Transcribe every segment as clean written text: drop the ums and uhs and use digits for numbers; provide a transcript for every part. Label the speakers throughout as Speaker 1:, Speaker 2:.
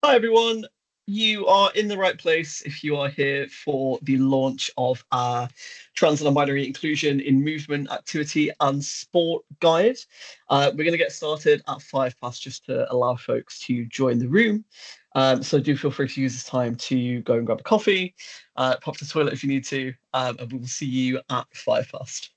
Speaker 1: Hi, everyone. You are in the right place if you are here for the launch of our Trans and Non-Binary Inclusion in Movement, Activity and Sport Guide. We're going to get started at 5 past just to allow folks to join the room. So do feel free to use this time to go and grab a coffee, pop to the toilet if you need to, and we will see you at 5 past.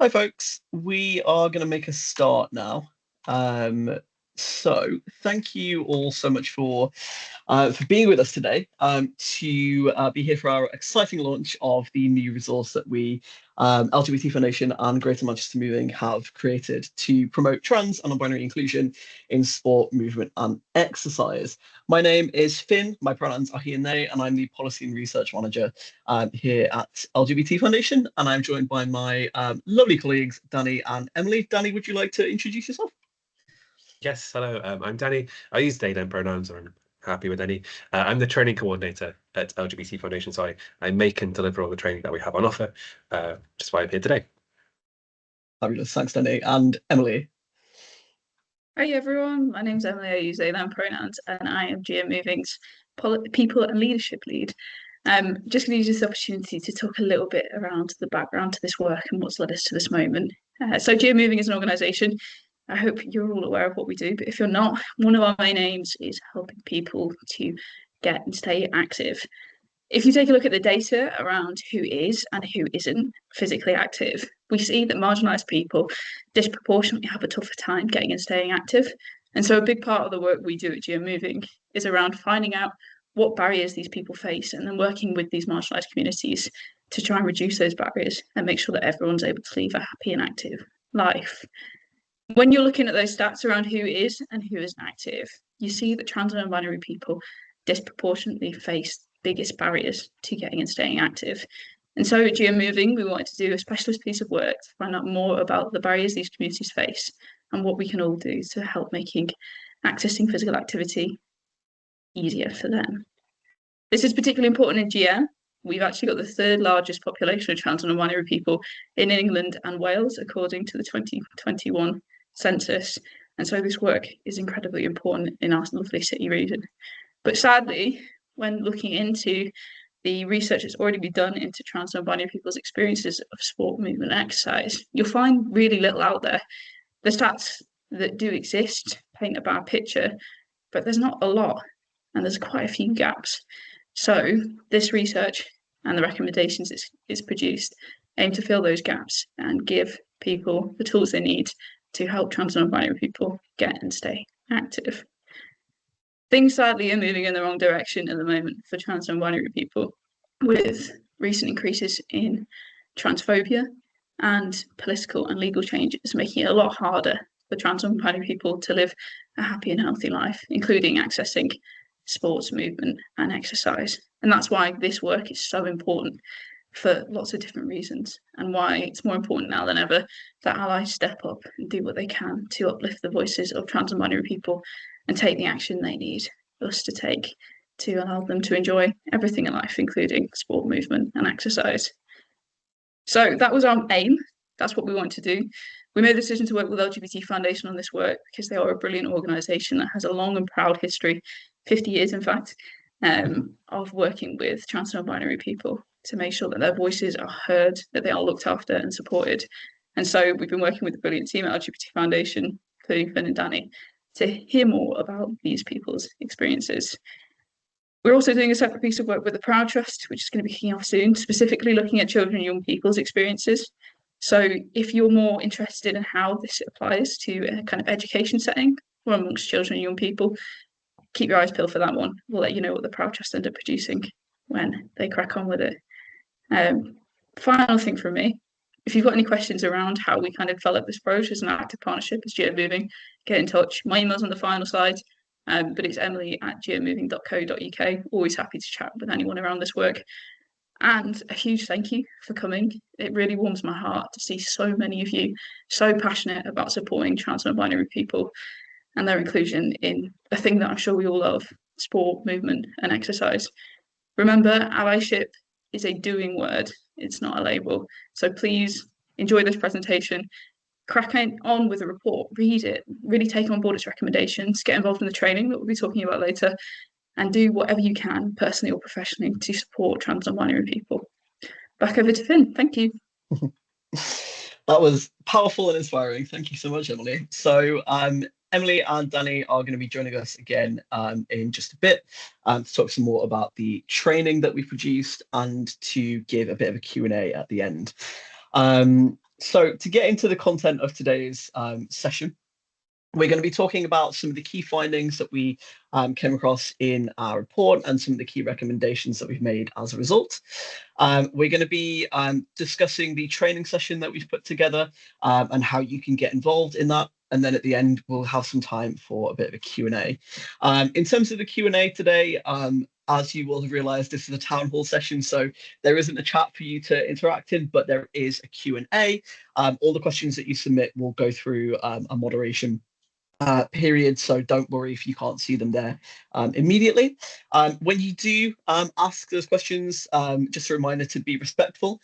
Speaker 1: Hi, folks. We are going to make a start now. So thank you all so much for being with us today to be here for our exciting launch of the new resource that we, LGBT Foundation and Greater Manchester Moving, have created to promote trans and non-binary inclusion in sport, movement and exercise. My name is Finn, my pronouns are he and they, and I'm the Policy and Research Manager here at LGBT Foundation, and I'm joined by my lovely colleagues, Danny and Emily. Danny, would you like to introduce yourself?
Speaker 2: Yes, hello. I'm Danny. I use they, them pronouns, or I'm happy with any. I'm the training coordinator at LGBT Foundation, so I make and deliver all the training that we have on offer, which is why I'm here today.
Speaker 1: Fabulous, thanks, Danny. And Emily.
Speaker 3: Hi everyone, my name's Emily. I use they them pronouns, and I am GM Moving's People and Leadership Lead. Just going to use this opportunity to talk a little bit around the background to this work and what's led us to this moment. So GM Moving is an organisation. I hope you're all aware of what we do, but if you're not, one of our main aims is helping people to get and stay active. If you take a look at the data around who is and who isn't physically active, we see that marginalised people disproportionately have a tougher time getting and staying active. And so a big part of the work we do at GM Moving is around finding out what barriers these people face and then working with these marginalised communities to try and reduce those barriers and make sure that everyone's able to live a happy and active life. When you're looking at those stats around who is and who isn't active, you see that trans and non-binary people disproportionately face biggest barriers to getting and staying active. And so at GM Moving, we wanted to do a specialist piece of work to find out more about the barriers these communities face and what we can all do to help making accessing physical activity easier for them. This is particularly important in GM. We've actually got the third largest population of trans and non-binary people in England and Wales, according to the 2021 census. And so this work is incredibly important in our lovely city region. But sadly, when looking into the research that's already been done into trans and non-binary people's experiences of sport, movement, and exercise, you'll find really little out there. The stats that do exist paint a bad picture, but there's not a lot, and there's quite a few gaps. So this research and the recommendations it's produced aim to fill those gaps and give people the tools they need to help trans and non-binary people get and stay active. Things sadly are moving in the wrong direction at the moment for trans and non-binary people, with recent increases in transphobia and political and legal changes making it a lot harder for trans and non-binary people to live a happy and healthy life, including accessing sports, movement, and exercise. And that's why this work is so important for lots of different reasons, and why it's more important now than ever that allies step up and do what they can to uplift the voices of trans and binary people and take the action they need us to take to allow them to enjoy everything in life, including sport, movement, and exercise. So that was our aim. That's what we want to do. We made the decision to work with LGBT Foundation on this work because they are a brilliant organisation that has a long and proud history, 50 years in fact, of working with trans and non-binary people to make sure that their voices are heard, that they are looked after and supported. And so we've been working with the brilliant team at LGBT Foundation, including Finn and Danny, to hear more about these people's experiences. We're also doing a separate piece of work with the Proud Trust, which is going to be kicking off soon, specifically looking at children and young people's experiences. So if you're more interested in how this applies to a kind of education setting or amongst children and young people, keep your eyes peeled for that one. We'll let you know what the Proud Trust end up producing when they crack on with it. Final thing from me, if you've got any questions around how we kind of develop this approach as an active partnership as GM Moving, get in touch. My email's on the final slide, but it's emily@gmmoving.co.uk. Always happy to chat with anyone around this work. And a huge thank you for coming. It really warms my heart to see so many of you so passionate about supporting trans and non-binary people and their inclusion in a thing that I'm sure we all love, sport, movement, and exercise. Remember, allyship is a doing word, it's not a label. So please enjoy this presentation, crack on with the report, read it, really take on board its recommendations, get involved in the training that we'll be talking about later, and do whatever you can, personally or professionally, to support trans and non-binary people. Back over to Finn. Thank you.
Speaker 1: That was powerful and inspiring. Thank you so much, Emily. So Emily and Danny are going to be joining us again in just a bit to talk some more about the training that we produced and to give a bit of a Q&A at the end. So to get into the content of today's session, we're going to be talking about some of the key findings that we came across in our report and some of the key recommendations that we've made as a result. We're going to be discussing the training session that we've put together and how you can get involved in that. And then at the end, we'll have some time for a bit of a Q&A. In terms of the Q&A today, as you will have realized, this is a town hall session, so there isn't a chat for you to interact in, but there is a Q&A. All the questions that you submit will go through a moderation period, so don't worry if you can't see them there immediately. When you do ask those questions, just a reminder to be respectful.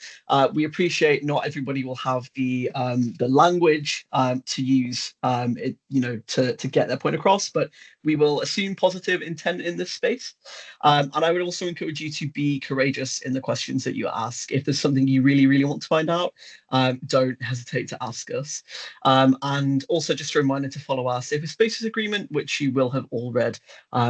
Speaker 1: We appreciate not everybody will have the language to use to get their point across, but we will assume positive intent in this space. And I would also encourage you to be courageous in the questions that you ask. If there's something you really, really want to find out, don't hesitate to ask us. And also just a reminder to follow our Safer Spaces Agreement, which you will have all read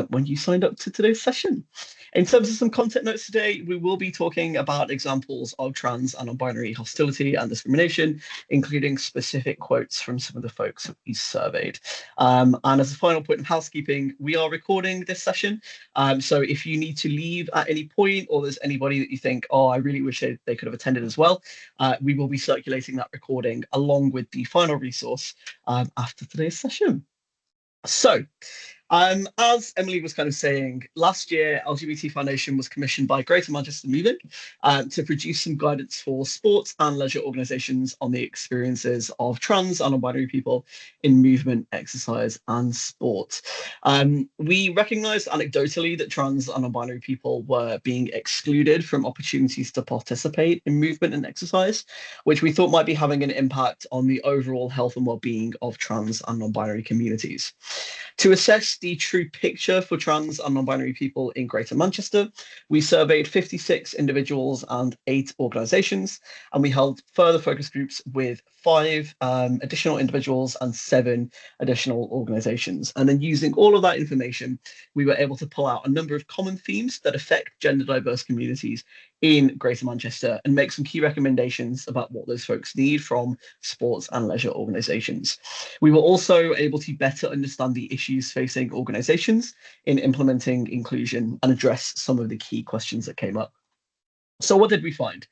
Speaker 1: when you signed up to today's session. In terms of some content notes today, we will be talking about examples of trans and non-binary hostility and discrimination, including specific quotes from some of the folks that we surveyed. And as a final point of housekeeping, we are recording this session. So if you need to leave at any point, or there's anybody that you think, oh, I really wish they could have attended as well, we will be circulating that recording along with the final resource after today's session. So, as Emily was kind of saying, last year LGBT Foundation was commissioned by Greater Manchester Moving to produce some guidance for sports and leisure organisations on the experiences of trans and non-binary people in movement, exercise and sport. We recognised anecdotally that trans and non-binary people were being excluded from opportunities to participate in movement and exercise, which we thought might be having an impact on the overall health and well-being of trans and non-binary communities. To assess the true picture for trans and non-binary people in Greater Manchester, we surveyed 56 individuals and 8 organisations, and we held further focus groups with 5 additional individuals and 7 additional organisations. And then using all of that information, we were able to pull out a number of common themes that affect gender diverse communities in Greater Manchester and make some key recommendations about what those folks need from sports and leisure organisations. We were also able to better understand the issues facing organisations in implementing inclusion and address some of the key questions that came up. So what did we find?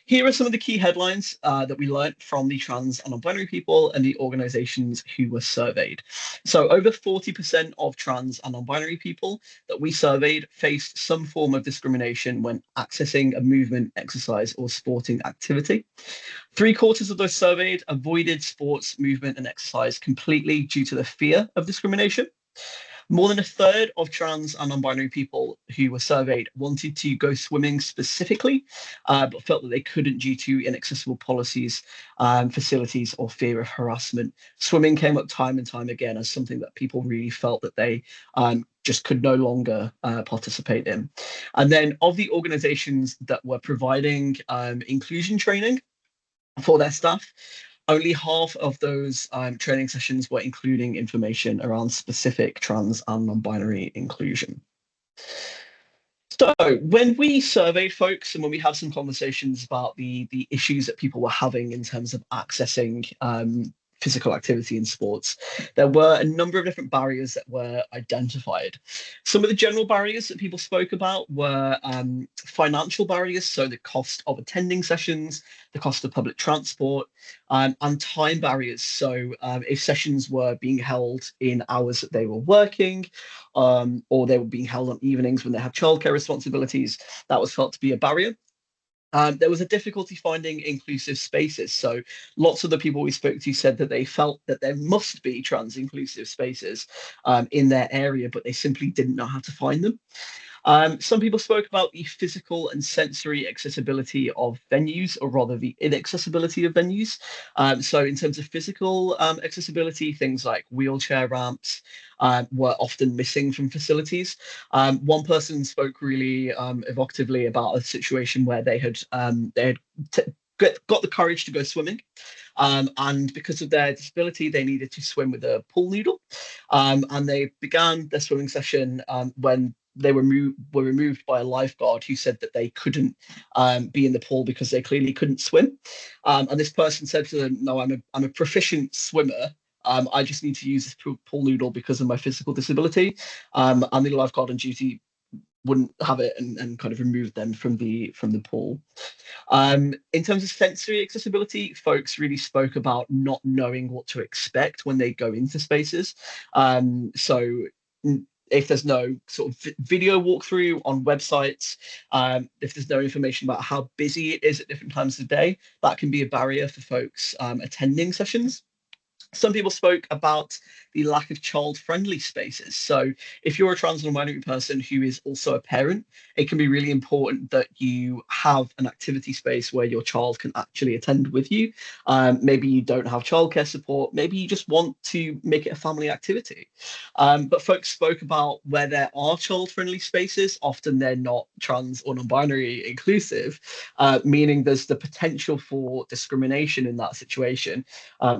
Speaker 1: Here are some of the key headlines that we learned from the trans and non-binary people and the organisations who were surveyed. So over 40% of trans and non-binary people that we surveyed faced some form of discrimination when accessing a movement, exercise or sporting activity. 3/4 of those surveyed avoided sports, movement and exercise completely due to the fear of discrimination. More than 1/3 of trans and non-binary people who were surveyed wanted to go swimming specifically, but felt that they couldn't due to inaccessible policies, facilities, or fear of harassment. Swimming came up time and time again as something that people really felt that they just could no longer participate in. And then of the organisations that were providing inclusion training for their staff, only half of those training sessions were including information around specific trans and non-binary inclusion. So when we surveyed folks and when we had some conversations about the issues that people were having in terms of accessing physical activity in sports, there were a number of different barriers that were identified. Some of the general barriers that people spoke about were financial barriers, so the cost of attending sessions, the cost of public transport, and time barriers. So if sessions were being held in hours that they were working, or they were being held on evenings when they have childcare responsibilities, that was felt to be a barrier. There was a difficulty finding inclusive spaces. So lots of the people we spoke to said that they felt that there must be trans inclusive spaces in their area, but they simply didn't know how to find them. Some people spoke about the physical and sensory accessibility of venues, or rather the inaccessibility of venues. So in terms of physical accessibility, things like wheelchair ramps were often missing from facilities. One person spoke really evocatively about a situation where they had got the courage to go swimming, and because of their disability, they needed to swim with a pool noodle, and they began their swimming session when they were removed by a lifeguard who said that they couldn't be in the pool because they clearly couldn't swim. And this person said to them, "No, I'm a proficient swimmer. I just need to use this pool noodle because of my physical disability." And the lifeguard on duty wouldn't have it and kind of removed them from the pool. In terms of sensory accessibility, folks really spoke about not knowing what to expect when they go into spaces. So if there's no sort of video walkthrough on websites, if there's no information about how busy it is at different times of the day, that can be a barrier for folks attending sessions. Some people spoke about the lack of child-friendly spaces. So if you're a trans non-binary person who is also a parent, it can be really important that you have an activity space where your child can actually attend with you. Maybe you don't have childcare support. Maybe you just want to make it a family activity. But folks spoke about where there are child-friendly spaces, often they're not trans or non-binary inclusive, meaning there's the potential for discrimination in that situation,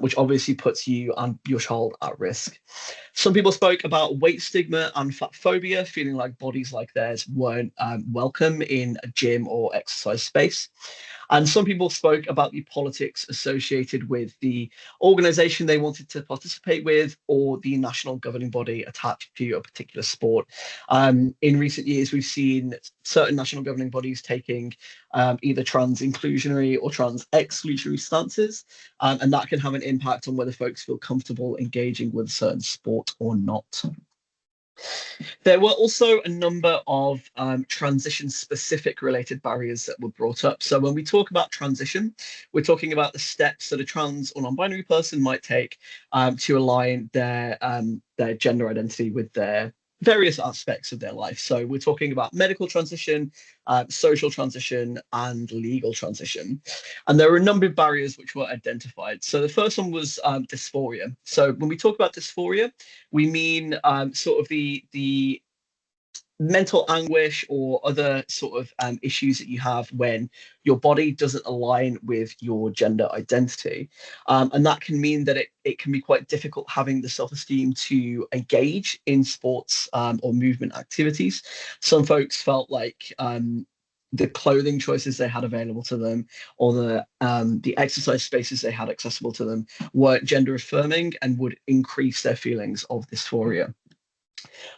Speaker 1: which obviously puts you and your child at risk. Some people spoke about weight stigma and fat phobia, feeling like bodies like theirs weren't welcome in a gym or exercise space. And some people spoke about the politics associated with the organization they wanted to participate with or the national governing body attached to a particular sport. In recent years, we've seen certain national governing bodies taking either trans inclusionary or trans exclusionary stances, and that can have an impact on whether folks feel comfortable engaging with a certain sport or not. There were also a number of transition-specific related barriers that were brought up. So when we talk about transition, we're talking about the steps that a trans or non-binary person might take to align their gender identity with their various aspects of their life. So we're talking about medical transition, social transition, and legal transition. And there were a number of barriers which were identified. So the first one was dysphoria. So when we talk about dysphoria, we mean sort of the mental anguish or other sort of issues that you have when your body doesn't align with your gender identity. And that can mean that it can be quite difficult having the self-esteem to engage in sports or movement activities. Some folks felt like the clothing choices they had available to them or the exercise spaces they had accessible to them weren't gender affirming and would increase their feelings of dysphoria.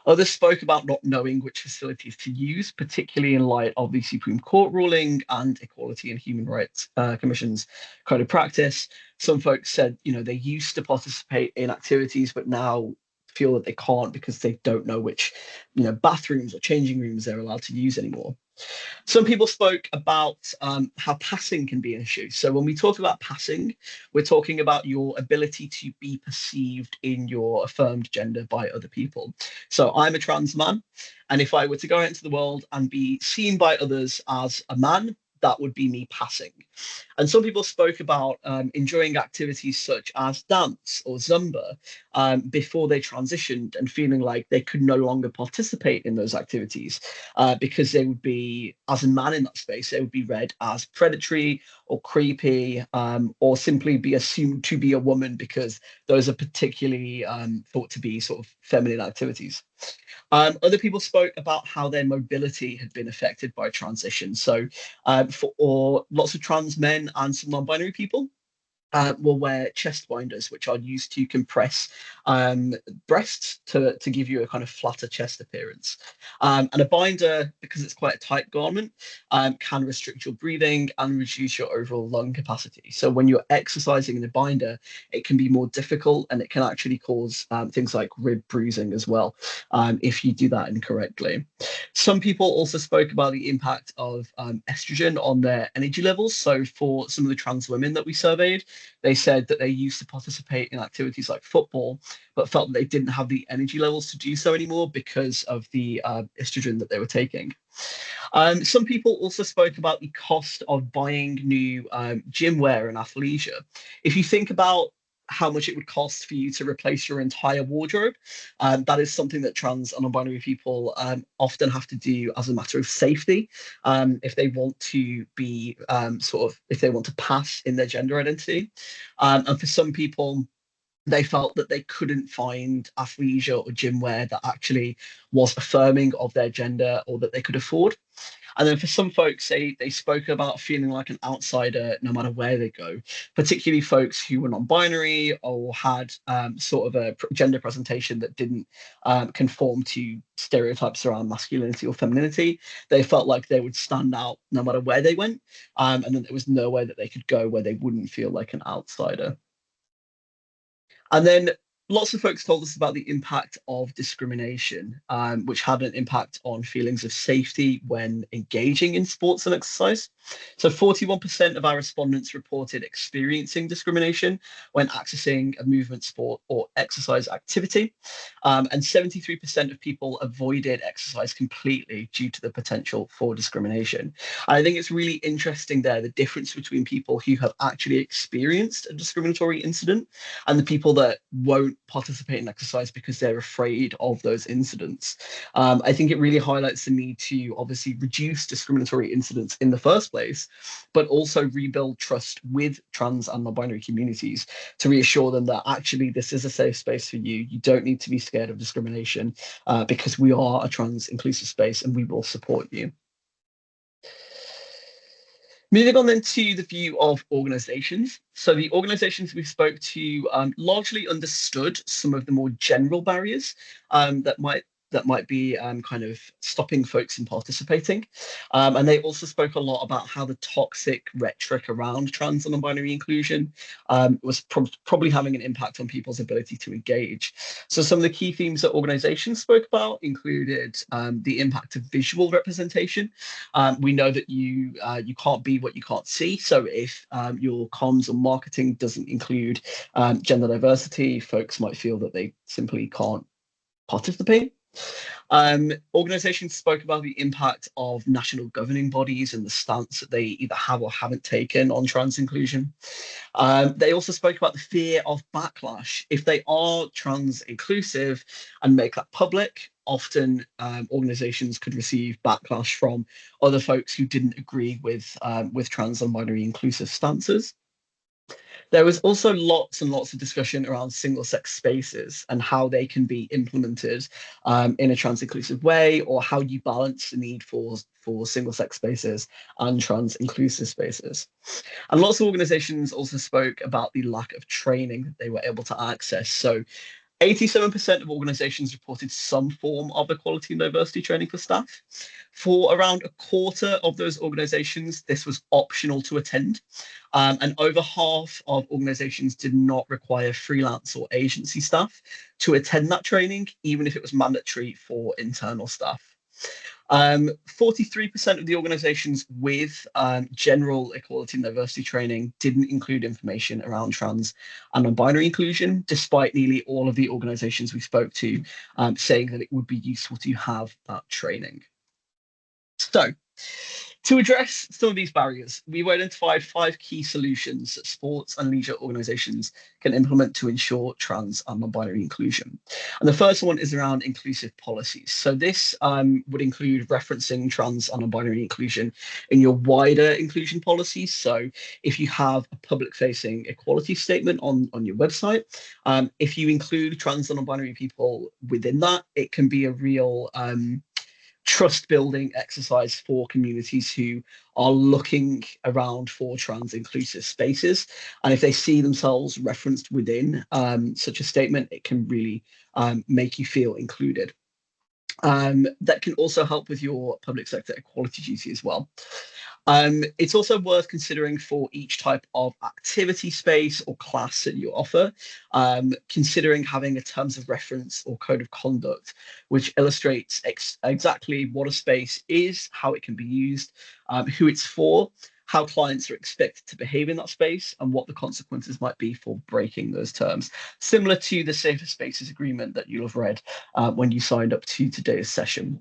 Speaker 1: Others spoke about not knowing which facilities to use, particularly in light of the Supreme Court ruling and Equality and Human Rights Commission's code of practice. Some folks said, they used to participate in activities, but now feel that they can't because they don't know which, bathrooms or changing rooms they're allowed to use anymore. Some people spoke about how passing can be an issue. So when we talk about passing, we're talking about your ability to be perceived in your affirmed gender by other people. So I'm a trans man, and if I were to go out into the world and be seen by others as a man, that would be me passing. And some people spoke about enjoying activities such as dance or Zumba before they transitioned and feeling like they could no longer participate in those activities because they would be, as a man in that space, they would be read as predatory or creepy or simply be assumed to be a woman because those are particularly thought to be sort of feminine activities. Other people spoke about how their mobility had been affected by transition. So for lots of trans men and some non-binary people, will wear chest binders, which are used to compress breasts to give you a kind of flatter chest appearance. And a binder, because it's quite a tight garment, can restrict your breathing and reduce your overall lung capacity. So when you're exercising in a binder, it can be more difficult and it can actually cause things like rib bruising as well if you do that incorrectly. Some people also spoke about the impact of estrogen on their energy levels. So for some of the trans women that we surveyed, they said that they used to participate in activities like football, but felt that they didn't have the energy levels to do so anymore because of the estrogen that they were taking. Some people also spoke about the cost of buying new gym wear and athleisure. If you think about how much it would cost for you to replace your entire wardrobe. That is something that trans and non-binary people often have to do as a matter of safety if they want to be if they want to pass in their gender identity. And for some people, they felt that they couldn't find athleisure or gym wear that actually was affirming of their gender or that they could afford. And then for some folks, they spoke about feeling like an outsider no matter where they go, particularly folks who were non-binary or had sort of a gender presentation that didn't conform to stereotypes around masculinity or femininity. They felt like they would stand out no matter where they went, and then there was nowhere that they could go where they wouldn't feel like an outsider. And then lots of folks told us about the impact of discrimination, which had an impact on feelings of safety when engaging in sports and exercise. So 41% of our respondents reported experiencing discrimination when accessing a movement, sport, or exercise activity. And 73% of people avoided exercise completely due to the potential for discrimination. And I think it's really interesting there, the difference between people who have actually experienced a discriminatory incident and the people that won't participate in exercise because they're afraid of those incidents. I think it really highlights the need to obviously reduce discriminatory incidents in the first place, but also rebuild trust with trans and non-binary communities to reassure them that actually this is a safe space for you. You don't need to be scared of discrimination because we are a trans inclusive space and we will support you. Moving on then to the view of organisations. So the organisations we spoke to largely understood some of the more general barriers that might be kind of stopping folks in participating. And they also spoke a lot about how the toxic rhetoric around trans and non-binary inclusion was probably having an impact on people's ability to engage. So some of the key themes that organizations spoke about included the impact of visual representation. We know that you can't be what you can't see. So if your comms or marketing doesn't include gender diversity, folks might feel that they simply can't participate. Organizations spoke about the impact of national governing bodies and the stance that they either have or haven't taken on trans inclusion. They also spoke about the fear of backlash. If they are trans inclusive and make that public, often organizations could receive backlash from other folks who didn't agree with trans and binary inclusive stances. There was also lots and lots of discussion around single-sex spaces and how they can be implemented in a trans-inclusive way, or how you balance the need for single-sex spaces and trans-inclusive spaces. And lots of organizations also spoke about the lack of training that they were able to access. So 87% of organizations reported some form of equality and diversity training for staff. For around a quarter of those organizations, this was optional to attend. And over half of organizations did not require freelance or agency staff to attend that training, even if it was mandatory for internal staff. 43% of the organizations with general equality and diversity training didn't include information around trans and non-binary inclusion, despite nearly all of the organizations we spoke to saying that it would be useful to have that training. So, to address some of these barriers, we've identified 5 key solutions that sports and leisure organisations can implement to ensure trans and non-binary inclusion. And the first one is around inclusive policies. So this would include referencing trans and non-binary inclusion in your wider inclusion policies. So if you have a public-facing equality statement on your website, if you include trans and non-binary people within that, it can be a real trust building exercise for communities who are looking around for trans inclusive spaces. And if they see themselves referenced within such a statement, it can really make you feel included. That can also help with your public sector equality duty as well. It's also worth considering for each type of activity space or class that you offer, considering having a terms of reference or code of conduct, which illustrates exactly what a space is, how it can be used, who it's for, how clients are expected to behave in that space, and what the consequences might be for breaking those terms, similar to the Safer Spaces agreement that you'll have read when you signed up to today's session.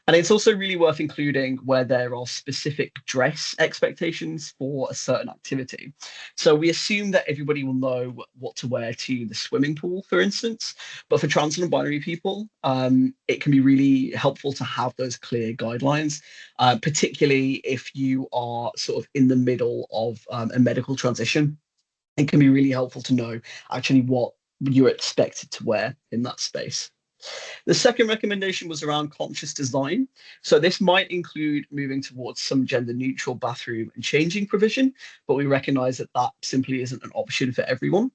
Speaker 1: And it's also really worth including where there are specific dress expectations for a certain activity. So we assume that everybody will know what to wear to the swimming pool, for instance, but for trans and non-binary people, it can be really helpful to have those clear guidelines, particularly if you are sort of in the middle of a medical transition. It can be really helpful to know actually what you're expected to wear in that space. The second recommendation was around conscious design. So this might include moving towards some gender neutral bathroom and changing provision, but we recognize that that simply isn't an option for everyone.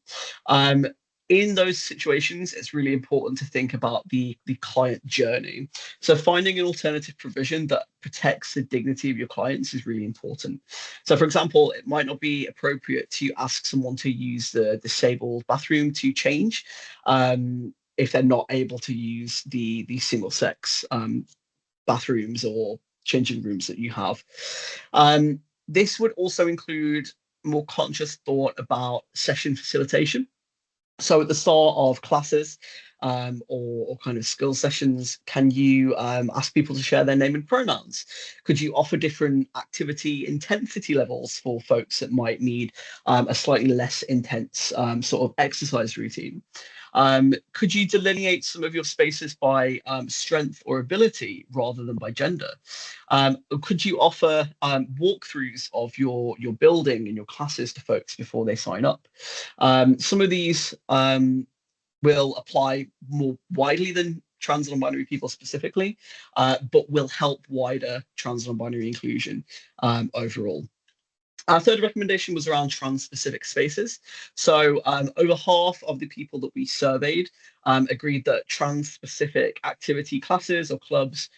Speaker 1: In those situations, it's really important to think about the client journey. So finding an alternative provision that protects the dignity of your clients is really important. So for example, it might not be appropriate to ask someone to use the disabled bathroom to change if they're not able to use the single sex bathrooms or changing rooms that you have. This would also include more conscious thought about session facilitation. So at the start of classes, or kind of skill sessions? Can you ask people to share their name and pronouns? Could you offer different activity intensity levels for folks that might need a slightly less intense sort of exercise routine? Could you delineate some of your spaces by strength or ability rather than by gender? Could you offer walkthroughs of your building and your classes to folks before they sign up? Some of these will apply more widely than trans and non-binary people specifically, but will help wider trans and non-binary inclusion overall. Our third recommendation was around trans-specific spaces. So over half of the people that we surveyed agreed that trans-specific activity classes or clubs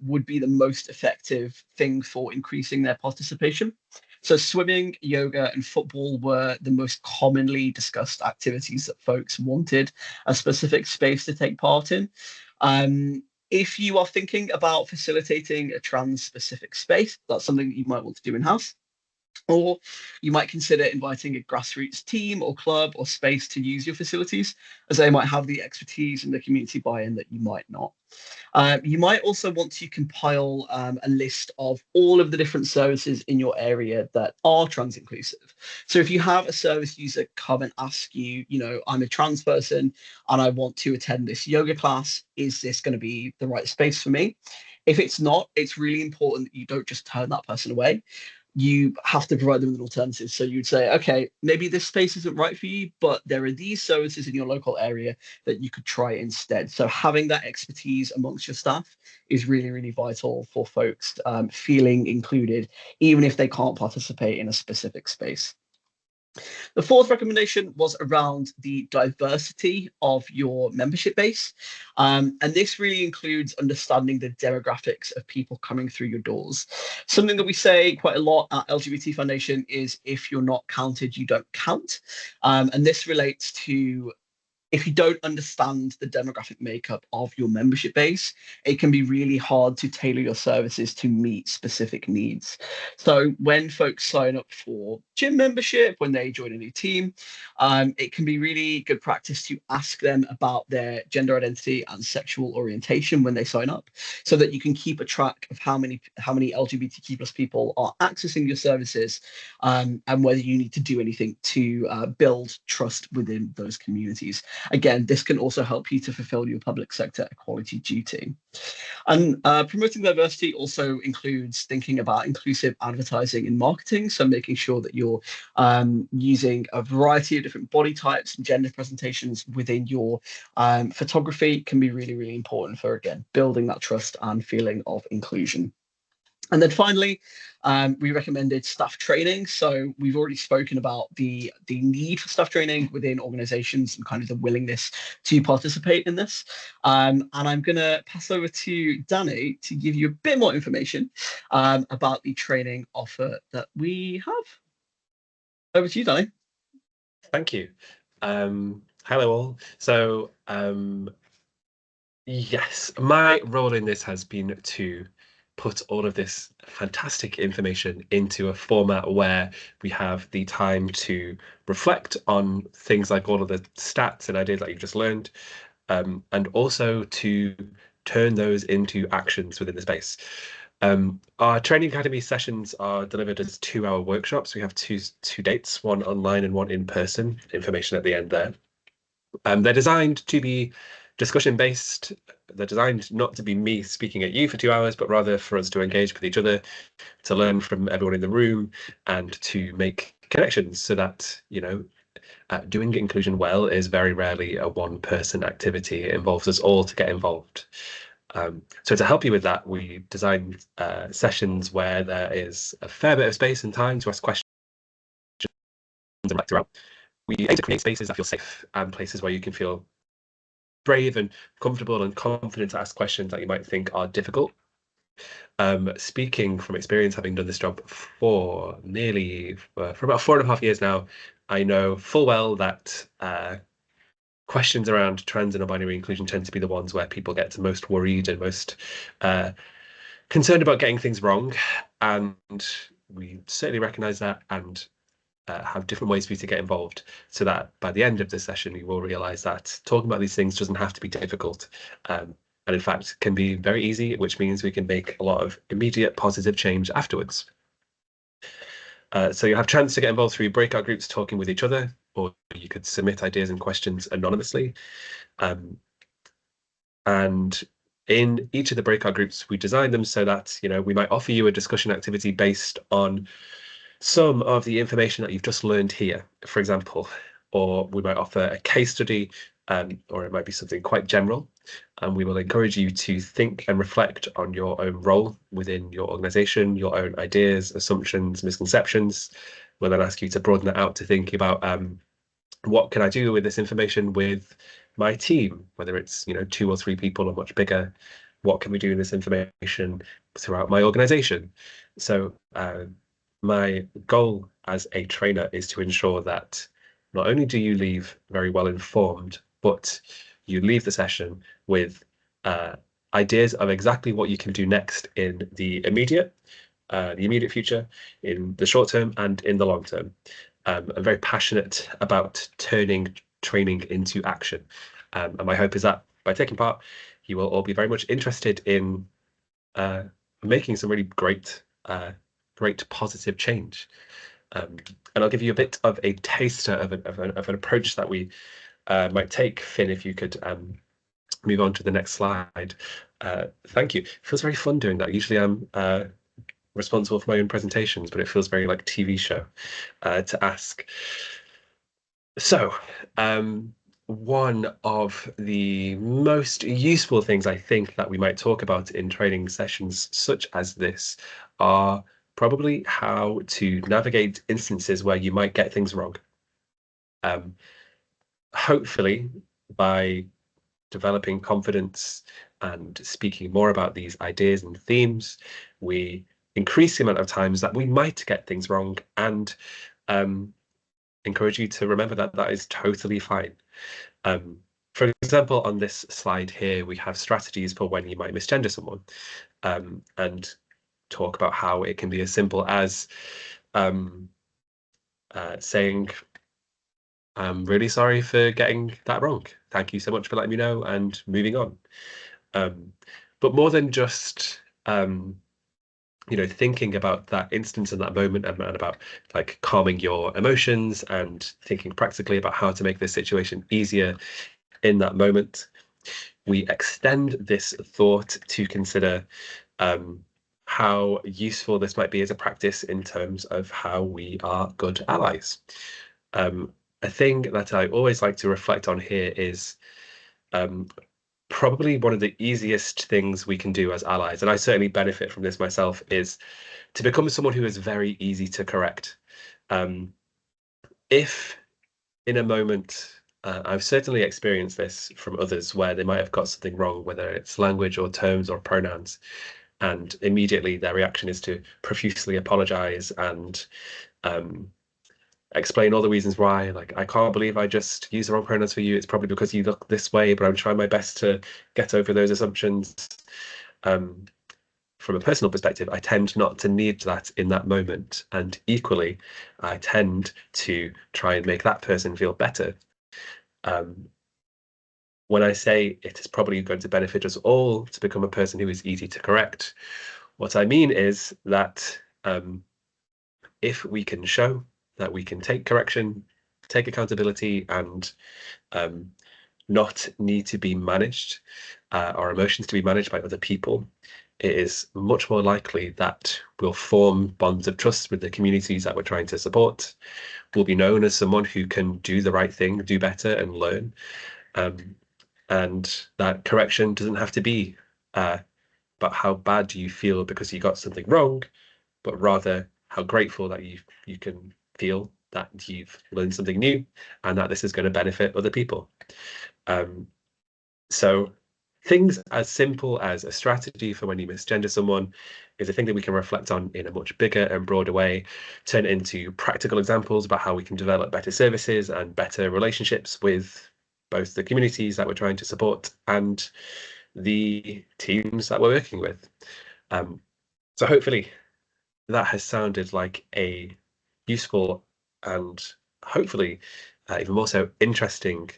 Speaker 1: would be the most effective thing for increasing their participation. So swimming, yoga, and football were the most commonly discussed activities that folks wanted a specific space to take part in. If you are thinking about facilitating a trans-specific space, that's something that you might want to do in-house. Or you might consider inviting a grassroots team or club or space to use your facilities, as they might have the expertise and the community buy-in that you might not. You might also want to compile a list of all of the different services in your area that are trans inclusive. So if you have a service user come and ask you, I'm a trans person and I want to attend this yoga class, is this going to be the right space for me? If it's not, it's really important that you don't just turn that person away. You have to provide them with an alternative. So you'd say, okay, maybe this space isn't right for you, but there are these services in your local area that you could try instead. So having that expertise amongst your staff is really, really vital for folks feeling included, even if they can't participate in a specific space. The fourth recommendation was around the diversity of your membership base. And this really includes understanding the demographics of people coming through your doors. Something that we say quite a lot at LGBT Foundation is if you're not counted, you don't count. And this relates to if you don't understand the demographic makeup of your membership base, it can be really hard to tailor your services to meet specific needs. So when folks sign up for gym membership, when they join a new team, it can be really good practice to ask them about their gender identity and sexual orientation when they sign up, so that you can keep a track of how many LGBTQ plus people are accessing your services, and whether you need to do anything to build trust within those communities. Again, this can also help you to fulfill your public sector equality duty. And promoting diversity also includes thinking about inclusive advertising and marketing. So making sure that you're using a variety of different body types and gender presentations within your photography can be really, really important for, again, building that trust and feeling of inclusion. And then finally, we recommended staff training. So we've already spoken about the need for staff training within organizations and kind of the willingness to participate in this. And I'm going to pass over to Danny to give you a bit more information about the training offer that we have. Over to you, Danny.
Speaker 2: Thank you. Hello all. So yes, my role in this has been to put all of this fantastic information into a format where we have the time to reflect on things like all of the stats and ideas that you've just learned, and also to turn those into actions within the space. Our training academy sessions are delivered as 2-hour workshops. We have two dates, one online and one in person. Information at the end there. They're designed to be discussion based. They're designed not to be me speaking at you for 2 hours, but rather for us to engage with each other, to learn from everyone in the room, and to make connections, so that, doing inclusion well is very rarely a one-person activity. It involves us all to get involved. So to help you with that, we designed sessions where there is a fair bit of space and time to ask questions and reflect around. We aim to create spaces that feel safe and places where you can feel brave and comfortable and confident to ask questions that you might think are difficult. Speaking from experience, having done this job for about 4.5 years now, I know full well that questions around trans and non-binary inclusion tend to be the ones where people get most worried and most concerned about getting things wrong. And we certainly recognise that, and have different ways for you to get involved, so that by the end of the session you will realize that talking about these things doesn't have to be difficult, and in fact can be very easy, which means we can make a lot of immediate positive change afterwards. So you have a chance to get involved through breakout groups talking with each other, or you could submit ideas and questions anonymously. And in each of the breakout groups, we designed them so that, you know, we might offer you a discussion activity based on some of the information that you've just learned here, for example, or we might offer a case study, or it might be something quite general. And we will encourage you to think and reflect on your own role within your organization, your own ideas, assumptions, misconceptions. We'll then ask you to broaden that out to think about what can I do with this information with my team, whether it's, you know, 2 or 3 people or much bigger. What can we do with this information throughout my organization? So my goal as a trainer is to ensure that not only do you leave very well informed, but you leave the session with ideas of exactly what you can do next in the immediate future, in the short term, and in the long term. I'm very passionate about turning training into action. And my hope is that by taking part, you will all be very much interested in making some really great positive change. And I'll give you a bit of a taster of an approach that we might take. Finn, if you could move on to the next slide. Thank you. It feels very fun doing that. Usually I'm responsible for my own presentations, but it feels very like TV show to ask. So one of the most useful things I think that we might talk about in training sessions such as this are probably how to navigate instances where you might get things wrong. Hopefully, by developing confidence and speaking more about these ideas and themes, we increase the amount of times that we might get things wrong, and encourage you to remember that that is totally fine. For example, on this slide here, we have strategies for when you might misgender someone, and talk about how it can be as simple as saying, I'm really sorry for getting that wrong. Thank you so much for letting me know, and moving on. But more than just you know, thinking about that instance and that moment, and about like calming your emotions and thinking practically about how to make this situation easier in that moment, we extend this thought to consider how useful this might be as a practice in terms of how we are good allies. A thing that I always like to reflect on here is probably one of the easiest things we can do as allies, and I certainly benefit from this myself, is to become someone who is very easy to correct. If in a moment, I've certainly experienced this from others where they might have got something wrong, whether it's language or terms or pronouns, and immediately their reaction is to profusely apologize and explain all the reasons why, like, I can't believe I just used the wrong pronouns for you. It's probably because you look this way, but I'm trying my best to get over those assumptions. From a personal perspective, I tend not to need that in that moment. And equally, I tend to try and make that person feel better. When I say it is probably going to benefit us all to become a person who is easy to correct, what I mean is that if we can show that we can take correction, take accountability, and not need to be managed, our emotions to be managed by other people, it is much more likely that we'll form bonds of trust with the communities that we're trying to support. We'll be known as someone who can do the right thing, do better, and learn. And that correction doesn't have to be about how bad do you feel because you got something wrong, but rather how grateful that you can feel that you've learned something new and that this is going to benefit other people. So things as simple as a strategy for when you misgender someone is a thing that we can reflect on in a much bigger and broader way, turn it into practical examples about how we can develop better services and better relationships with both the communities that we're trying to support and the teams that we're working with. So hopefully that has sounded like a useful and hopefully even more so interesting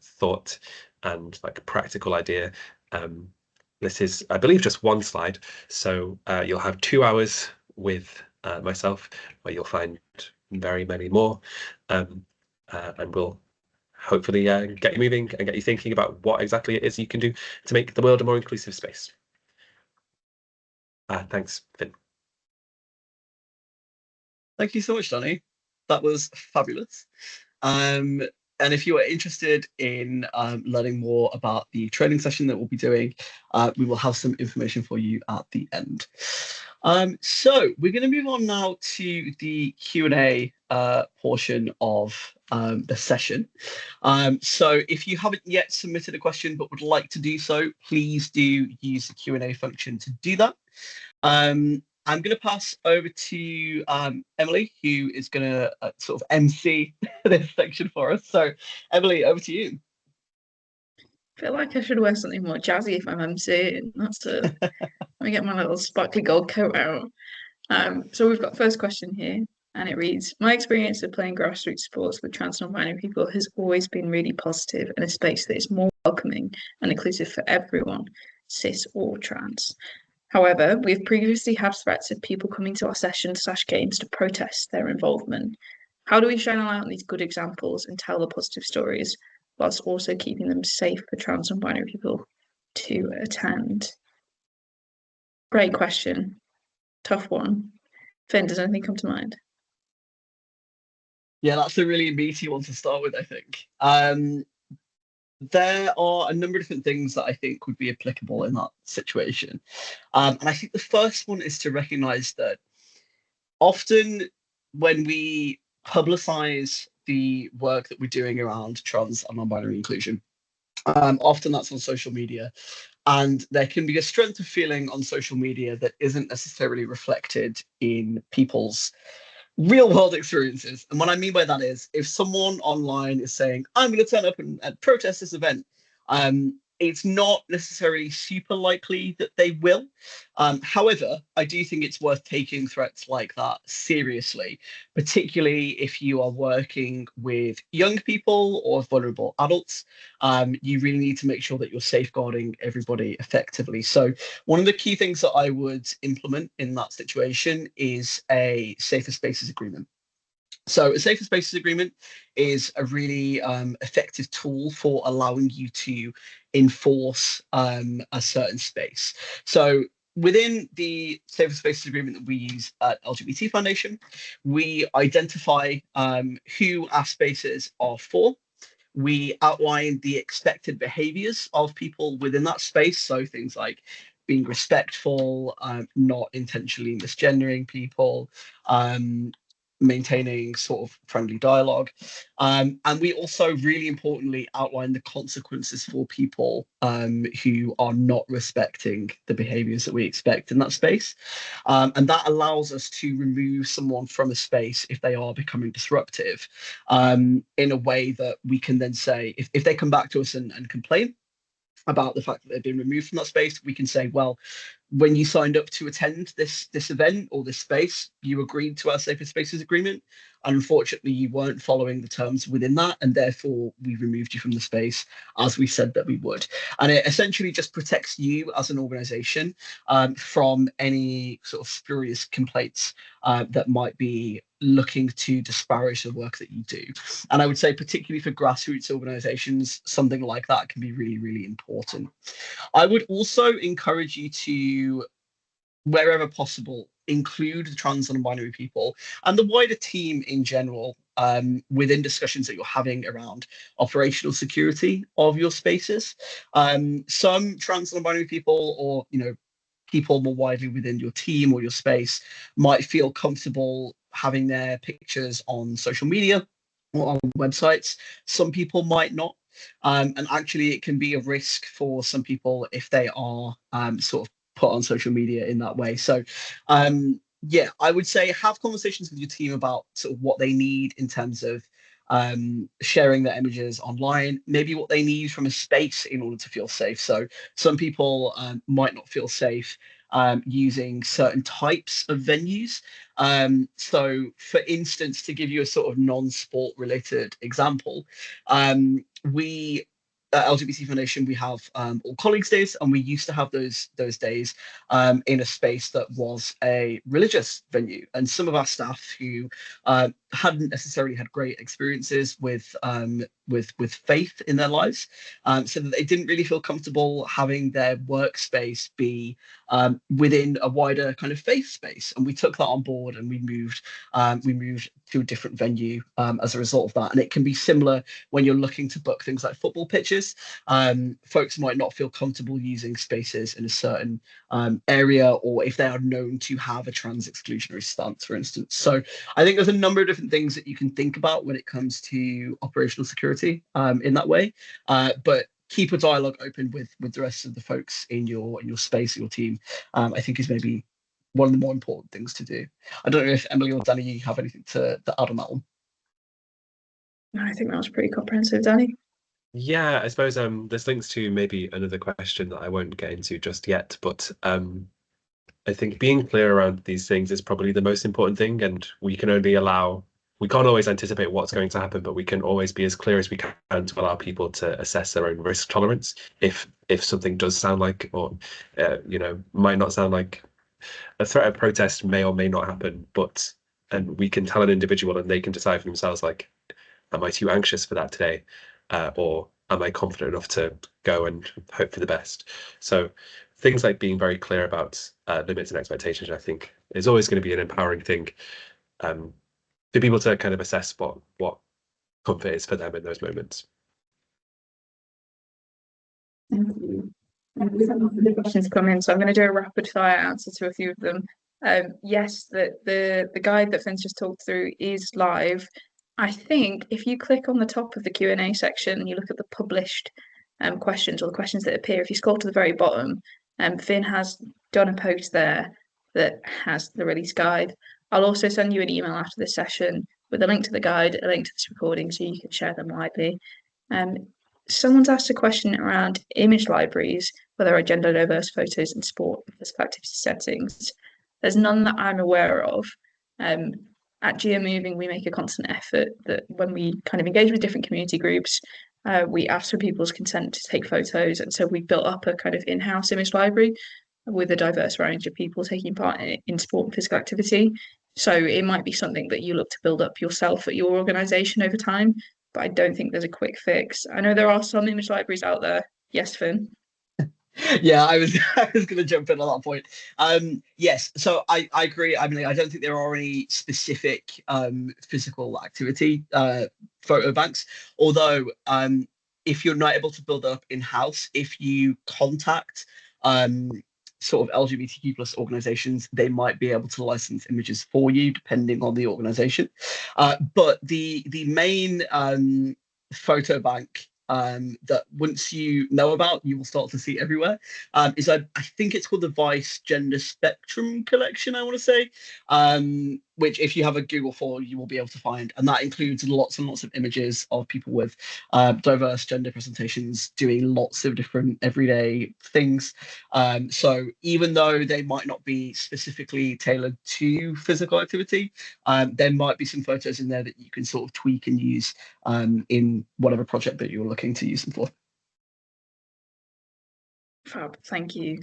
Speaker 2: thought and like practical idea. This is, I believe, just one slide. So you'll have 2 hours with myself, where you'll find very many more, and we'll hopefully get you moving and get you thinking about what exactly it is you can do to make the world a more inclusive space. Thanks, Finn.
Speaker 1: Thank you so much, Danny. That was fabulous. And if you are interested in learning more about the training session that we'll be doing, we will have some information for you at the end. So we're going to move on now to the Q&A portion of the session. So if you haven't yet submitted a question but would like to do so, please do use the Q&A function to do that. I'm going to pass over to Emily, who is going to sort of MC this section for us. So, Emily, over to you.
Speaker 3: I feel like I should wear something more jazzy if I'm MCing. Let me get my little sparkly gold coat out. So we've got the first question here, and it reads, my experience of playing grassroots sports with trans non-binary people has always been really positive in a space that is more welcoming and inclusive for everyone, cis or trans. However, we've previously had threats of people coming to our sessions/games to protest their involvement. How do we shine a light on these good examples and tell the positive stories, whilst also keeping them safe for trans and binary people to attend? Great question. Tough one. Finn, does anything come to mind?
Speaker 1: Yeah, that's a really meaty one to start with, I think. There are a number of different things that I think would be applicable in that situation. And I think the first one is to recognize that often when we publicize the work that we're doing around trans and non-binary inclusion, often that's on social media. And there can be a strength of feeling on social media that isn't necessarily reflected in people's real world experiences. And what I mean by that is, if someone online is saying, I'm going to turn up and protest this event, it's not necessarily super likely that they will. However, I do think it's worth taking threats like that seriously, particularly if you are working with young people or vulnerable adults. You really need to make sure that you're safeguarding everybody effectively. So one of the key things that I would implement in that situation is a safer spaces agreement. So a safer spaces agreement is a really effective tool for allowing you to enforce a certain space. So within the safer spaces agreement that we use at LGBT Foundation, we identify who our spaces are for. We outline the expected behaviors of people within that space. So things like being respectful, not intentionally misgendering people, maintaining sort of friendly dialogue. And we also really importantly outline the consequences for people who are not respecting the behaviors that we expect in that space. And that allows us to remove someone from a space if they are becoming disruptive, in a way that we can then say, if they come back to us and complain about the fact that they've been removed from that space, we can say, well, when you signed up to attend this event or this space, you agreed to our safer spaces agreement, and unfortunately you weren't following the terms within that, and therefore we removed you from the space as we said that we would. And it essentially just protects you as an organization from any sort of spurious complaints that might be looking to disparage the work that you do. And I would say particularly for grassroots organizations, something like that can be really, really important. I would also encourage you to, wherever possible, include the trans and non-binary people and the wider team in general within discussions that you're having around operational security of your spaces. Some trans and non-binary people, or people more widely within your team or your space, might feel comfortable having their pictures on social media or on websites. Some people might not. And actually, it can be a risk for some people if they are sort of put on social media in that way. So, yeah, I would say have conversations with your team about sort of what they need in terms of sharing their images online, maybe what they need from a space in order to feel safe. So some people might not feel safe using certain types of venues. So, for instance, to give you a sort of non-sport related example, we at LGBT Foundation, we have All Colleagues Days, and we used to have those days in a space that was a religious venue. And some of our staff who hadn't necessarily had great experiences with faith in their lives, so that they didn't really feel comfortable having their workspace be within a wider kind of faith space. And we took that on board, and we moved to a different venue as a result of that. And it can be similar when you're looking to book things like football pitches. Folks might not feel comfortable using spaces in a certain area, or if they are known to have a trans exclusionary stance, for instance. So I think there's a number of different things that you can think about when it comes to operational security in that way. But keep a dialogue open with the rest of the folks in your space, your team. I think is maybe one of the more important things to do. I don't know if Emily or Danny, you have anything to add on that one.
Speaker 3: No, I think that was pretty comprehensive, Danny.
Speaker 2: Yeah, I suppose this links to maybe another question that I won't get into just yet, but I think being clear around these things is probably the most important thing, and we can't always anticipate what's going to happen, but we can always be as clear as we can to allow people to assess their own risk tolerance. If something does sound like, or might not sound like a threat of protest, may or may not happen, and we can tell an individual and they can decide for themselves, like, am I too anxious for that today? Or am I confident enough to go and hope for the best? So things like being very clear about limits and expectations, I think, is always going to be an empowering thing for people to kind of assess what comfort is for them in those moments.
Speaker 3: Thank you. We've had the questions come in, so I'm going to do a rapid fire answer to a few of them. Yes, the guide that Finn's just talked through is live. I think if you click on the top of the Q&A section and you look at the published questions, or the questions that appear, if you scroll to the very bottom, Finn has done a post there that has the release guide. I'll also send you an email after this session with a link to the guide, a link to this recording, so you can share them widely. Someone's asked a question around image libraries, whether there are gender diverse photos in sport and physical activity settings. There's none that I'm aware of. At GeoMoving, we make a constant effort that when we kind of engage with different community groups, we ask for people's consent to take photos. And so we built up a kind of in-house image library with a diverse range of people taking part in sport and physical activity. So it might be something that you look to build up yourself at your organisation over time, but I don't think there's a quick fix. I know there are some image libraries out there. Yes, Finn?
Speaker 1: Yeah, I was going to jump in on that point. Yes, so I agree. I mean, I don't think there are any specific physical activity photo banks, although if you're not able to build up in-house, if you contact sort of LGBTQ plus organizations, they might be able to license images for you depending on the organization. But the main photo bank that once you know about, you will start to see everywhere, is I think it's called the Vice Gender Spectrum Collection, I want to say, which if you have a Google for, you will be able to find. And that includes lots and lots of images of people with diverse gender presentations doing lots of different everyday things. So even though they might not be specifically tailored to physical activity, there might be some photos in there that you can sort of tweak and use in whatever project that you're looking to use them for.
Speaker 3: Fab, thank you.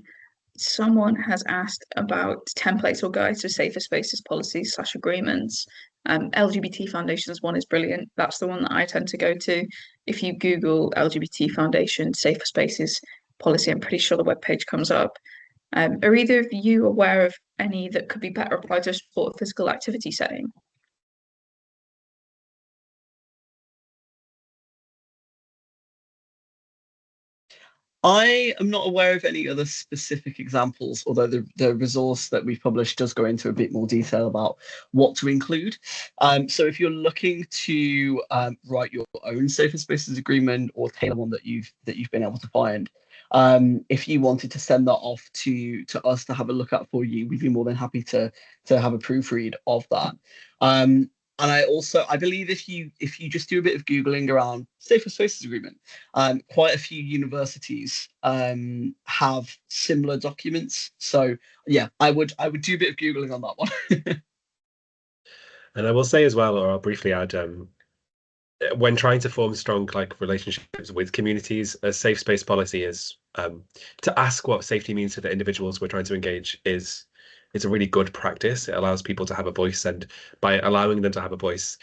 Speaker 3: Someone has asked about templates or guides for safer spaces policies / agreements. LGBT Foundation's one is brilliant. That's the one that I tend to go to. If you Google LGBT Foundation safer spaces policy, I'm pretty sure the webpage comes up. Are either of you aware of any that could be better applied to a sport physical activity setting?
Speaker 1: I am not aware of any other specific examples, although the resource that we've published does go into a bit more detail about what to include. So if you're looking to write your own safer spaces agreement or tailor one that you've been able to find, if you wanted to send that off to us to have a look at for you, we'd be more than happy to have a proofread of that. I believe if you just do a bit of googling around safer spaces agreement, quite a few universities have similar documents. So yeah, I would do a bit of googling on that one.
Speaker 2: And I will say as well, or I'll briefly add, when trying to form strong relationships with communities, a safe space policy is to ask what safety means to the individuals we're trying to engage is a really good practice. It allows people to have a voice, and by allowing them to have a voice,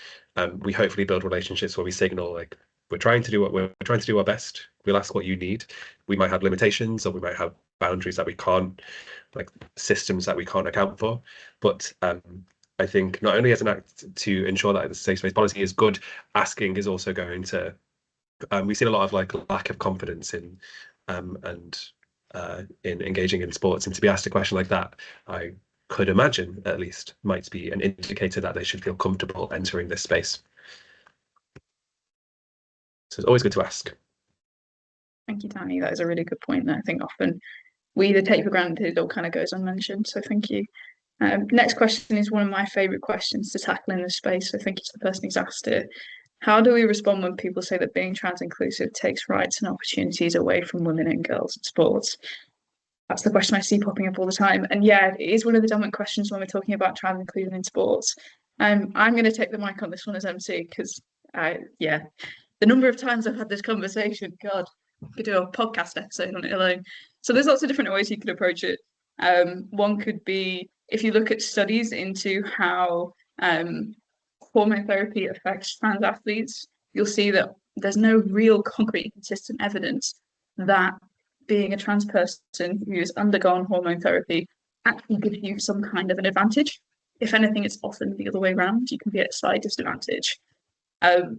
Speaker 2: we hopefully build relationships where we signal like we're trying to do our best. We'll ask what you need. We might have limitations, or we might have boundaries that we can't, like systems that we can't account for, but I think not only as an act to ensure that the safe space policy is good, asking is also going to. We've seen a lot of lack of confidence in in engaging in sports, and to be asked a question like that, I could imagine at least might be an indicator that they should feel comfortable entering this space. So it's always good to ask.
Speaker 3: Thank you, Danny. That is a really good point that I think often we either take for granted or kind of goes unmentioned. So thank you. Next question is one of my favourite questions to tackle in this space. I think it's the person who's asked it. How do we respond when people say that being trans inclusive takes rights and opportunities away from women and girls in sports? That's the question I see popping up all the time. And yeah, it is one of the dominant questions when we're talking about trans inclusion in sports. I'm going to take the mic on this one as MC because, the number of times I've had this conversation, God, I could do a podcast episode on it alone. So there's lots of different ways you could approach it. One could be if you look at studies into how hormone therapy affects trans athletes, you'll see that there's no real concrete consistent evidence that being a trans person who has undergone hormone therapy actually gives you some kind of an advantage. If anything, it's often the other way around. You can be at a slight disadvantage.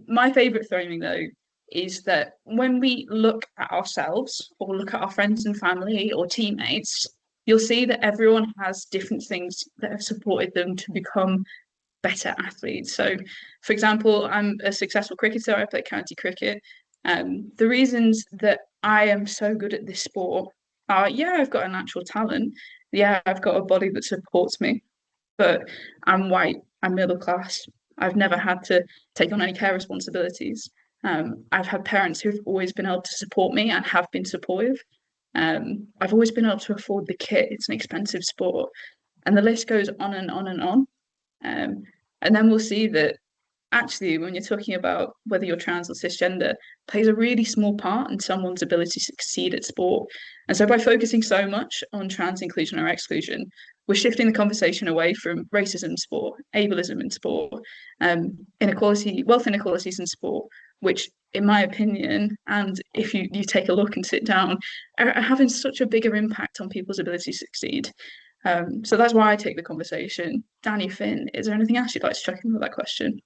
Speaker 3: My favourite framing, though, is that when we look at ourselves or look at our friends and family or teammates, you'll see that everyone has different things that have supported them to become better athletes. So, for example, I'm a successful cricketer. I play county cricket. The reasons that I am so good at this sport are, yeah, I've got a natural talent. Yeah, I've got a body that supports me, but I'm white, I'm middle class. I've never had to take on any care responsibilities. I've had parents who've always been able to support me and have been supportive. I've always been able to afford the kit. It's an expensive sport. And the list goes on and on and on. And then we'll see that actually, when you're talking about whether you're trans or cisgender, plays a really small part in someone's ability to succeed at sport. And so by focusing so much on trans inclusion or exclusion, we're shifting the conversation away from racism in sport, ableism in sport, inequality, wealth inequalities in sport, which, in my opinion, and if you take a look and sit down, are having such a bigger impact on people's ability to succeed. So that's why I take the conversation. Danny, Finn, is there anything else you'd like to check in with that question?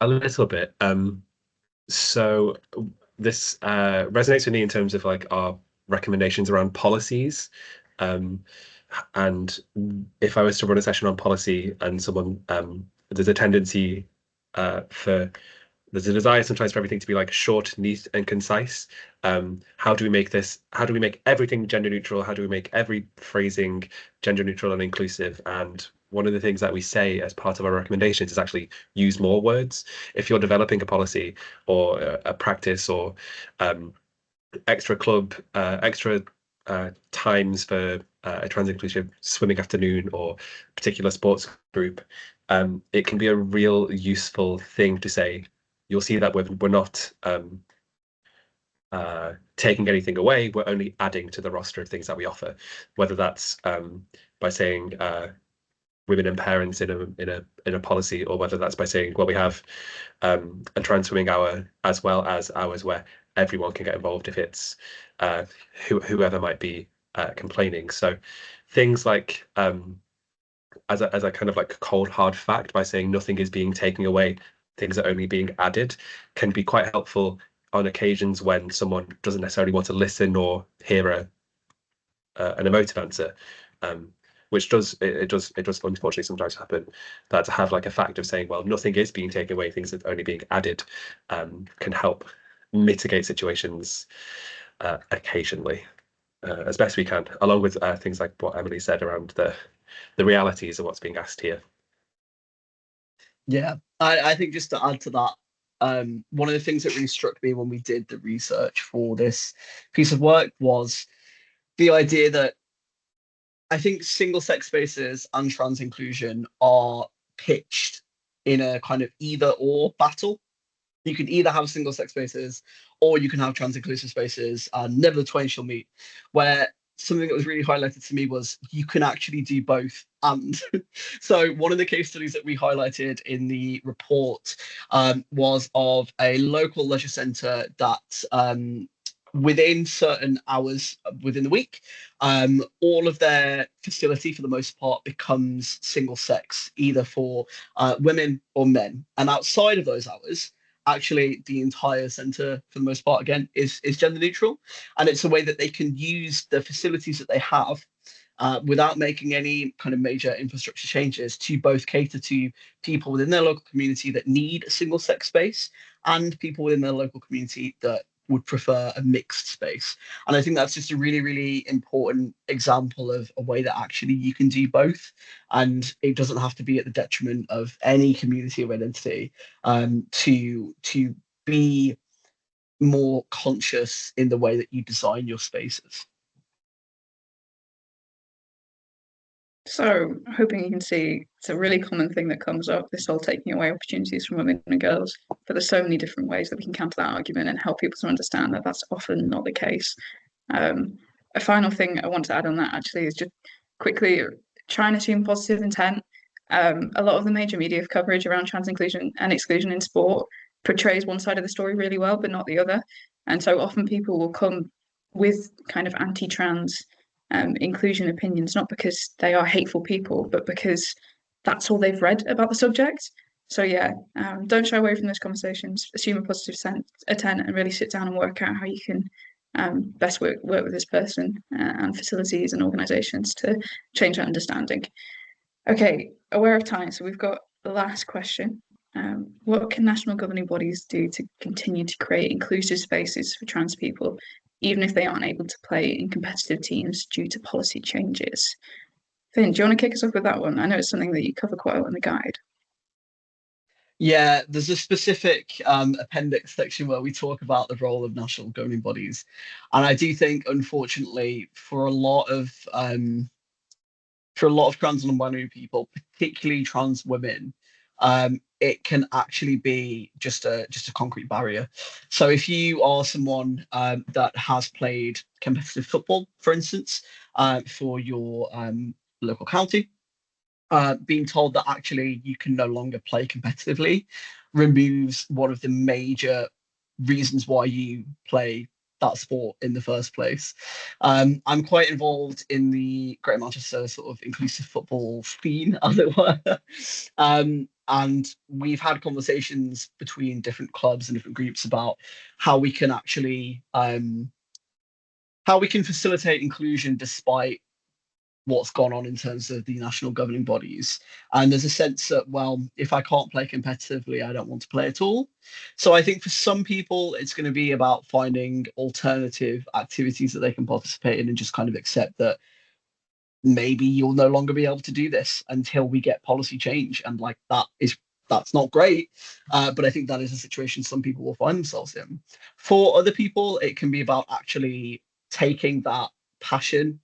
Speaker 2: A little bit. So this resonates with me in terms of our recommendations around policies. And if I was to run a session on policy and someone, there's a tendency there's a desire sometimes for everything to be short, neat, and concise. How do we make everything gender neutral? How do we make every phrasing gender neutral and inclusive? And one of the things that we say as part of our recommendations is actually use more words. If you're developing a policy or a practice or extra times for a trans inclusive swimming afternoon or particular sports group, it can be a real useful thing to say. You'll see that we're not taking anything away, we're only adding to the roster of things that we offer, whether that's by saying women and parents in a policy, or whether that's by saying, well, we have a trans swimming hour as well as hours where everyone can get involved if it's whoever might be complaining. So things like as a kind of cold hard fact, by saying nothing is being taken away, things are only being added, can be quite helpful on occasions when someone doesn't necessarily want to listen or hear an emotive answer, which does unfortunately sometimes happen. That to have a fact of saying, well, nothing is being taken away, things are only being added, can help mitigate situations occasionally as best we can, along with things like what Emily said around the realities of what's being asked here.
Speaker 1: Yeah, I think just to add to that, one of the things that really struck me when we did the research for this piece of work was the idea that I think single sex spaces and trans inclusion are pitched in a kind of either or battle. You can either have single sex spaces or you can have trans inclusive spaces, and never the twain shall meet. Where something that was really highlighted to me was you can actually do both. And so, one of the case studies that we highlighted in the report was of a local leisure centre that within certain hours within the week, all of their facility for the most part becomes single sex, either for women or men. And outside of those hours, actually the entire center for the most part again is gender neutral, and it's a way that they can use the facilities that they have without making any kind of major infrastructure changes to both cater to people within their local community that need a single sex space and people within their local community that would prefer a mixed space. And I think that's just a really, really important example of a way that actually you can do both. And it doesn't have to be at the detriment of any community of identity, to be more conscious in the way that you design your spaces.
Speaker 3: So, hoping you can see, it's a really common thing that comes up, this whole taking away opportunities from women and girls. But there's so many different ways that we can counter that argument and help people to understand that that's often not the case. A final thing I want to add on that actually is just quickly try and assume positive intent. A lot of the major media coverage around trans inclusion and exclusion in sport portrays one side of the story really well, but not the other. And so often people will come with kind of anti-trans inclusion opinions, not because they are hateful people, but because that's all they've read about the subject. So yeah, don't shy away from those conversations. Assume a positive intent and really sit down and work out how you can best work with this person and facilities and organisations to change that understanding. Okay, aware of time, so we've got the last question. What can national governing bodies do to continue to create inclusive spaces for trans people, even if they aren't able to play in competitive teams due to policy changes? Finn, do you want to kick us off with that one? I know it's something that you cover quite a lot in the guide.
Speaker 1: Yeah, there's a specific appendix section where we talk about the role of national governing bodies, and I do think, unfortunately, for a lot of trans and non-binary people, particularly trans women, it can actually be just a concrete barrier. So if you are someone that has played competitive football, for instance, for your local county, being told that actually you can no longer play competitively removes one of the major reasons why you play that sport in the first place. I'm quite involved in the Greater Manchester sort of inclusive football scene, as it were. And we've had conversations between different clubs and different groups about how we can actually how we can facilitate inclusion despite what's gone on in terms of the national governing bodies. And there's a sense that, well, if I can't play competitively, I don't want to play at all. So I think for some people, it's going to be about finding alternative activities that they can participate in and just kind of accept that maybe you'll no longer be able to do this until we get policy change. And like that's not great. But I think that is a situation some people will find themselves in. For other people, it can be about actually taking that passion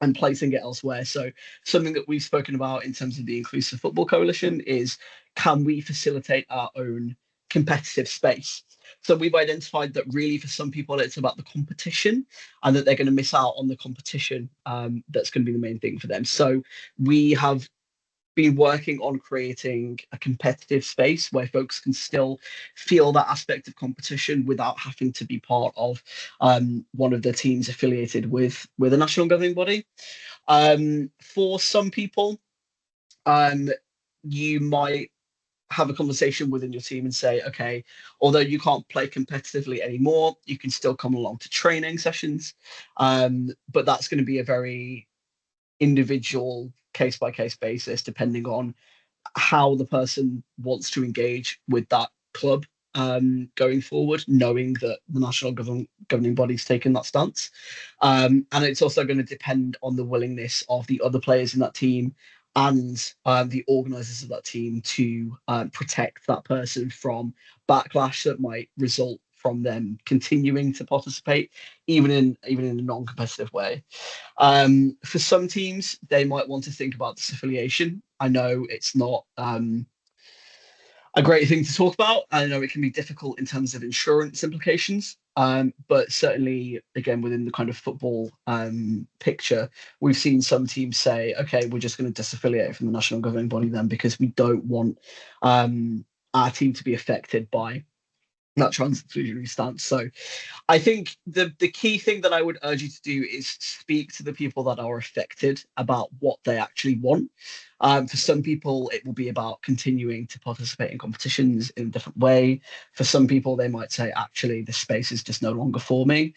Speaker 1: and placing it elsewhere. So something that we've spoken about in terms of the Inclusive Football Coalition is, can we facilitate our own competitive space? So we've identified that really for some people it's about the competition, and that they're going to miss out on the competition that's going to be the main thing for them. So we have been working on creating a competitive space where folks can still feel that aspect of competition without having to be part of one of the teams affiliated with a national governing body. For some people, you might have a conversation within your team and say, okay, although you can't play competitively anymore, you can still come along to training sessions. But that's going to be a very individual case by case basis, depending on how the person wants to engage with that club going forward, knowing that the national governing body's taken that stance. And it's also going to depend on the willingness of the other players in that team and the organisers of that team to protect that person from backlash that might result from them continuing to participate, even in a non-competitive way. For some teams, they might want to think about disaffiliation. I know it's not a great thing to talk about. I know it can be difficult in terms of insurance implications, but certainly, again, within the kind of football picture, we've seen some teams say, okay, we're just going to disaffiliate from the national governing body then because we don't want our team to be affected by that trans-inclusionary stance. So I think the key thing that I would urge you to do is speak to the people that are affected about what they actually want. For some people, it will be about continuing to participate in competitions in a different way. For some people, they might say, actually, this space is just no longer for me.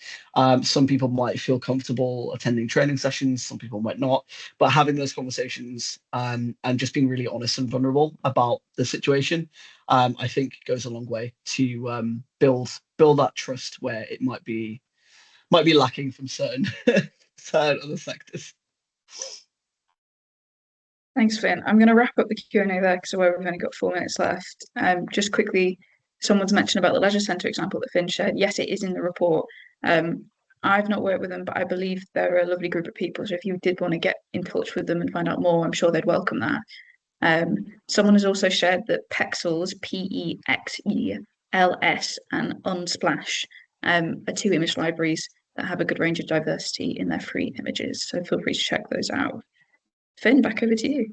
Speaker 1: Some people might feel comfortable attending training sessions. Some people might not. But having those conversations and just being really honest and vulnerable about the situation, I think goes a long way to build that trust where it might be lacking from certain other sectors.
Speaker 3: Thanks, Finn. I'm going to wrap up the Q&A there because we've only got 4 minutes left. Just quickly, someone's mentioned about the Leisure Centre example that Finn shared. Yes, it is in the report. I've not worked with them, but I believe they're a lovely group of people. So if you did want to get in touch with them and find out more, I'm sure they'd welcome that. Someone has also shared that Pexels, PEXELS, and Unsplash are 2 image libraries that have a good range of diversity in their free images. So feel free to check those out. Finn, back over to you.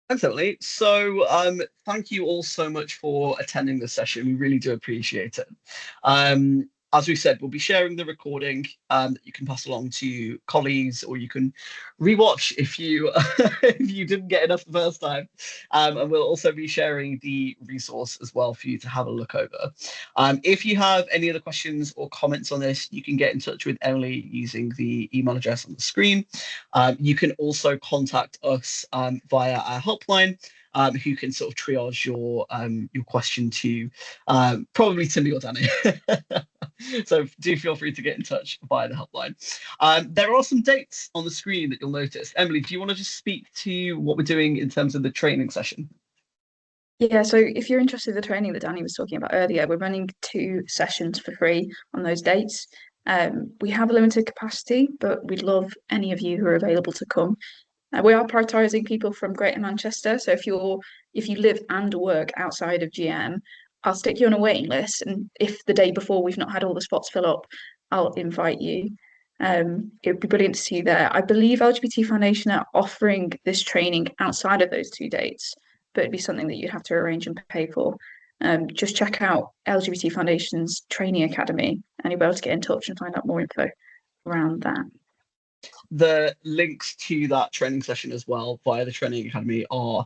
Speaker 1: Thanks, Emily. So thank you all so much for attending the session. We really do appreciate it. As we said, we'll be sharing the recording that you can pass along to colleagues, or you can rewatch if you if you didn't get enough the first time. And we'll also be sharing the resource as well for you to have a look over. If you have any other questions or comments on this, you can get in touch with Emily using the email address on the screen. You can also contact us via our helpline, who can sort of triage your question to probably to me or Danny. So do feel free to get in touch via the helpline. There are some dates on the screen that you'll notice. Emily, do you want to just speak to what we're doing in terms of the training session?
Speaker 3: Yeah, so if you're interested in the training that Danny was talking about earlier, we're running 2 sessions for free on those dates. We have a limited capacity, but we'd love any of you who are available to come. We are prioritising people from Greater Manchester, so if you live and work outside of GM, I'll stick you on a waiting list, and if the day before we've not had all the spots fill up, I'll invite you. It would be brilliant to see you there. I believe LGBT Foundation are offering this training outside of those 2 dates, but it'd be something that you'd have to arrange and pay for. Just check out LGBT Foundation's training academy, and you'll be able to get in touch and find out more info around that.
Speaker 1: The links to that training session as well via the Training Academy are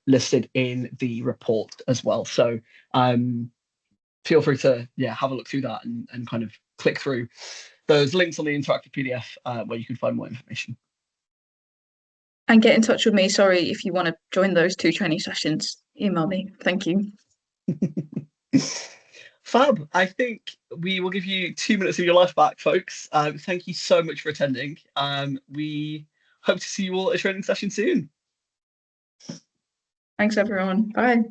Speaker 1: listed in the report as well. So feel free to have a look through that and kind of click through those links on the interactive PDF where you can find more information.
Speaker 3: And get in touch with me. Sorry, if you want to join those 2 training sessions, email me. Thank you.
Speaker 1: Fab. I think we will give you 2 minutes of your life back, folks. Thank you so much for attending. We hope to see you all at a training session soon.
Speaker 3: Thanks, everyone. Bye.